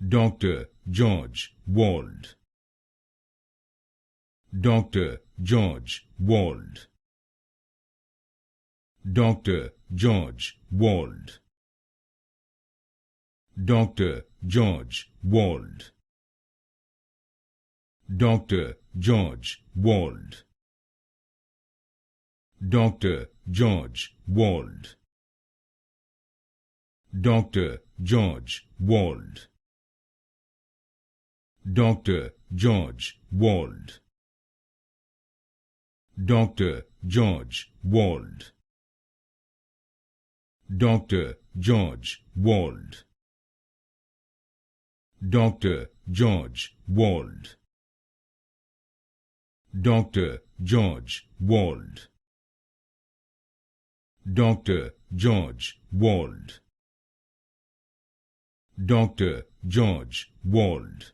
Dr. George Wald. Dr. George Wald. Dr. George Wald. Dr. George Wald. Dr. George Wald. Dr. George Wald. Dr. George Wald. Dr. George Wald. Dr. George Wald. Dr. George Wald. Dr. George Wald. Dr. George Wald. Dr. George Wald. Dr. George Wald.